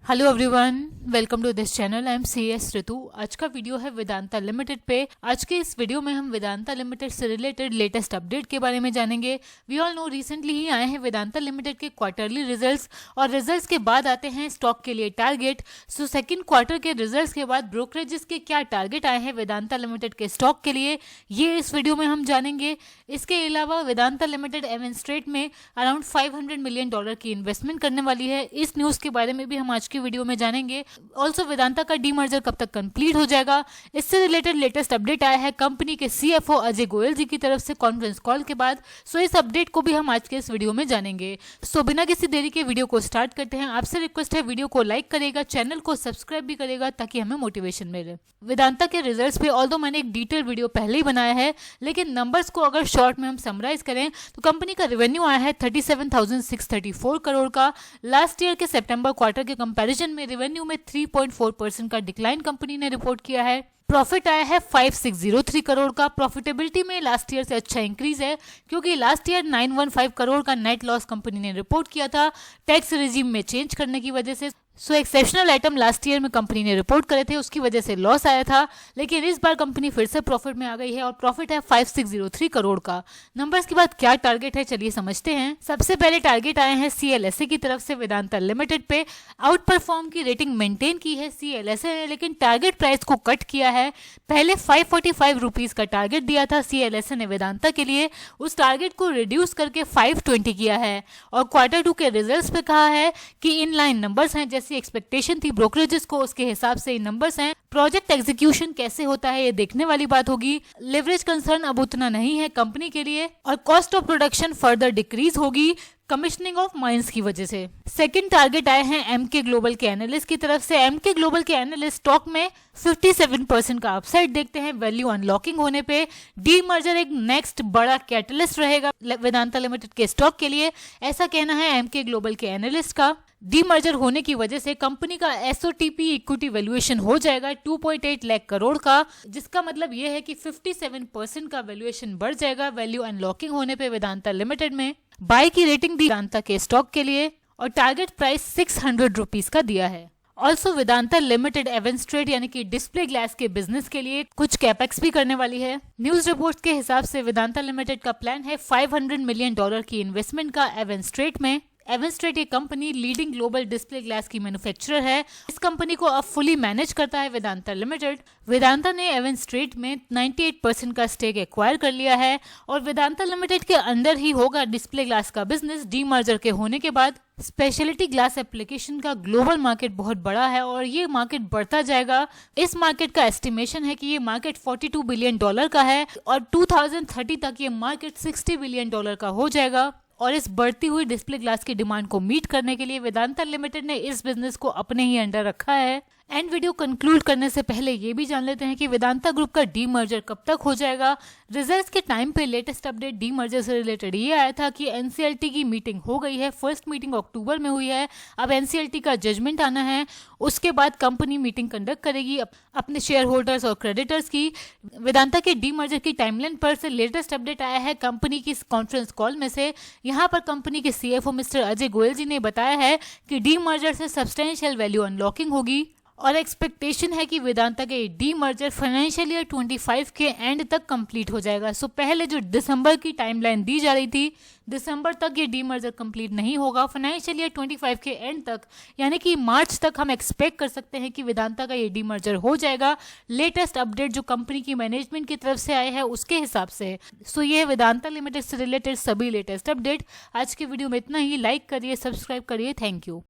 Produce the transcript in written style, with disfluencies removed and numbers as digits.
Hello everyone, welcome to this channel. I am C S Ritu. आज का video है Vedanta limited पे। आज के इस वीडियो में हम वेदांता लिमिटेड से रिलेटेड लेटेस्ट अपडेट के बारे में जानेंगे। वी ऑल नो रिसेंटली ही आए हैं वेदांता लिमिटेड के क्वार्टरली रिजल्ट्स, और रिजल्ट्स के बाद आते हैं स्टॉक के लिए टारगेट। सो सेकंड क्वार्टर के रिजल्ट्स के बाद ब्रोकरेजेस के क्या टारगेट आए हैं वेदांता लिमिटेड के स्टॉक के लिए, ये इस वीडियो में हम जानेंगे। इसके अलावा वेदांता लिमिटेड एवेंस्ट्रेट में अराउंड $500 मिलियन की इन्वेस्टमेंट करने वाली है। इस न्यूज के बारे में भी हम आज की वीडियो में जानेंगे। ऑल्सो वेदांता का डीमर्जर कब तक कंप्लीट हो जाएगा, इससे रिलेटेड लेटेस्ट अपडेट आया है कंपनी के सीएफओ अजय गोयल जी की तरफ से कॉन्फ्रेंस कॉल के बाद। सो इस अपडेट को भी हम आज के इस वीडियो में जानेंगे। सो बिना किसी देरी के वीडियो को स्टार्ट करते हैं। आपसे रिक्वेस्ट है वीडियो को लाइक करेगा, चैनल को सब्सक्राइब भी करेगा ताकि हमें मोटिवेशन मिले। वेदांता के रिजल्ट्स पे ऑल्दो मैंने एक डिटेल वीडियो पहले ही बनाया है, लेकिन नंबर्स को अगर शॉर्ट में हम समराइज करें तो कंपनी का रेवेन्यू आया है 37,634 करोड़ का। लास्ट ईयर के सितंबर क्वार्टर के कंपैरिजन में रेवेन्यू में 3.4% का डिक्लाइन कंपनी ने रिपोर्ट किया है। प्रॉफिट आया है 5603 करोड़ का। प्रॉफिटेबिलिटी में लास्ट ईयर से अच्छा इंक्रीज है, क्योंकि लास्ट ईयर 915 करोड़ का नेट लॉस कंपनी ने रिपोर्ट किया था टैक्स रिजीम में चेंज करने की वजह से। सो एक्सेप्शनल आइटम लास्ट ईयर में कंपनी ने रिपोर्ट करे थे, उसकी वजह से लॉस आया था, लेकिन इस बार कंपनी फिर से प्रॉफिट में आ गई है और प्रॉफिट है 5603 करोड़ का। नंबर्स के बाद क्या टारगेट है चलिए समझते हैं। सबसे पहले टारगेट आए हैं सीएलएसए की तरफ से वेदांता लिमिटेड पे। आउट परफॉर्म की रेटिंग मेंटेन की है सीएलएसए ने, लेकिन टारगेट प्राइस को कट किया है। पहले 545 रुपीज का टारगेट दिया था सीएलएसए ने वेदांता के लिए, उस टारगेट को रिड्यूस करके 520 किया है। और क्वार्टर 2 के रिजल्ट्स पे कहा है कि इन लाइन नंबर्स हैं, जैसी एक्सपेक्टेशन थी ब्रोकरेजेस को उसके हिसाब से इन नंबर्स हैं। प्रोजेक्ट एग्जीक्यूशन कैसे होता है ये देखने वाली बात होगी। लिवरेज कंसर्न अब उतना नहीं है कंपनी के लिए, और cost of production further decrease होगी कमिश्निंग ऑफ माइंस की वजह से। सेकंड टारगेट आए हैं एमके ग्लोबल के एनालिस्ट की तरफ से। एमके ग्लोबल के एनालिस्ट स्टॉक में 57% का अपसाइड देखते हैं वैल्यू अनलॉकिंग होने पे। डीमर्जर एक नेक्स्ट बड़ा कैटलिस्ट रहेगा वेदांता लिमिटेड के स्टॉक के लिए, ऐसा कहना है एमके ग्लोबल के एनालिस्ट का। डीमर्जर होने की वजह से कंपनी का एसओटीपी इक्विटी वैल्यूएशन हो जाएगा 2.8 लाख करोड़ का, जिसका मतलब यह है कि 57% का वैल्यूएशन बढ़ जाएगा वैल्यू अनलॉकिंग होने पे वेदांता लिमिटेड में। बाय की रेटिंग दी वेदांता के स्टॉक के लिए, और टारगेट प्राइस 600 रुपीज का दिया है। ऑल्सो वेदांता लिमिटेड एवेंस्ट्रेट यानी कि डिस्प्ले ग्लास के बिजनेस के लिए कुछ कैपेक्स भी करने वाली है। न्यूज रिपोर्ट्स के हिसाब से वेदांता लिमिटेड का प्लान है $500 मिलियन की इन्वेस्टमेंट का एवेंस्ट्रेट में। एवेंस्ट्रेट ये company leading global display glass की मैन्युफैक्चरर है। इस कंपनी को अब फुली मैनेज करता है वेदांता लिमिटेड। वेदांता ने एवेंस्ट्रेट में 98% का स्टेक एक्वायर कर लिया है, और वेदांता लिमिटेड के अंदर ही होगा डिस्प्ले ग्लास का बिजनेस डीमर्जर के होने के बाद। स्पेशलिटी ग्लास एप्लीकेशन का ग्लोबल मार्केट बहुत बड़ा है और ये मार्केट बढ़ता जाएगा। इस मार्केट का एस्टिमेशन है कि ये मार्केट $42 बिलियन का है, और 2030 तक ये मार्केट $60 बिलियन का हो जाएगा। और इस बढ़ती हुई डिस्प्ले ग्लास की डिमांड को मीट करने के लिए वेदांता लिमिटेड ने इस बिजनेस को अपने ही अंडर रखा है। एंड वीडियो कंक्लूड करने से पहले ये भी जान लेते हैं कि वेदांता ग्रुप का डीमर्जर कब तक हो जाएगा। रिजल्ट्स के टाइम पे लेटेस्ट अपडेट डीमर्जर से रिलेटेड ये आया था कि एनसीएलटी की मीटिंग हो गई है। फर्स्ट मीटिंग अक्टूबर में हुई है। अब एनसीएलटी का जजमेंट आना है, उसके बाद कंपनी मीटिंग कंडक्ट करेगी अपने शेयर होल्डर्स और क्रेडिटर्स की। वेदांता के डीमर्जर की टाइमलाइन पर से लेटेस्ट अपडेट आया है कंपनी की कॉन्फ्रेंस कॉल में से। यहाँ पर कंपनी के सीएफओ मिस्टर अजय गोयल जी ने बताया है कि डीमर्जर से सब्सटेंशियल वैल्यू अनलॉकिंग होगी, और एक्सपेक्टेशन है कि वेदांता के डीमर्जर फाइनेंशियल ईयर 25 के एंड तक कंप्लीट हो जाएगा। सो पहले जो दिसंबर की टाइमलाइन दी जा रही थी, दिसंबर तक ये डीमर्जर कंप्लीट नहीं होगा, फाइनेंशियल ईयर 25 के एंड तक यानी कि मार्च तक हम एक्सपेक्ट कर सकते हैं कि वेदांता का ये डीमर्जर हो जाएगा। लेटेस्ट अपडेट जो कंपनी की मैनेजमेंट की तरफ से आए हैं उसके हिसाब से। सो ये वेदांता लिमिटेड से रिलेटेड सभी लेटेस्ट अपडेट। आज के वीडियो में इतना ही। लाइक करिए, सब्सक्राइब करिए। Thank you.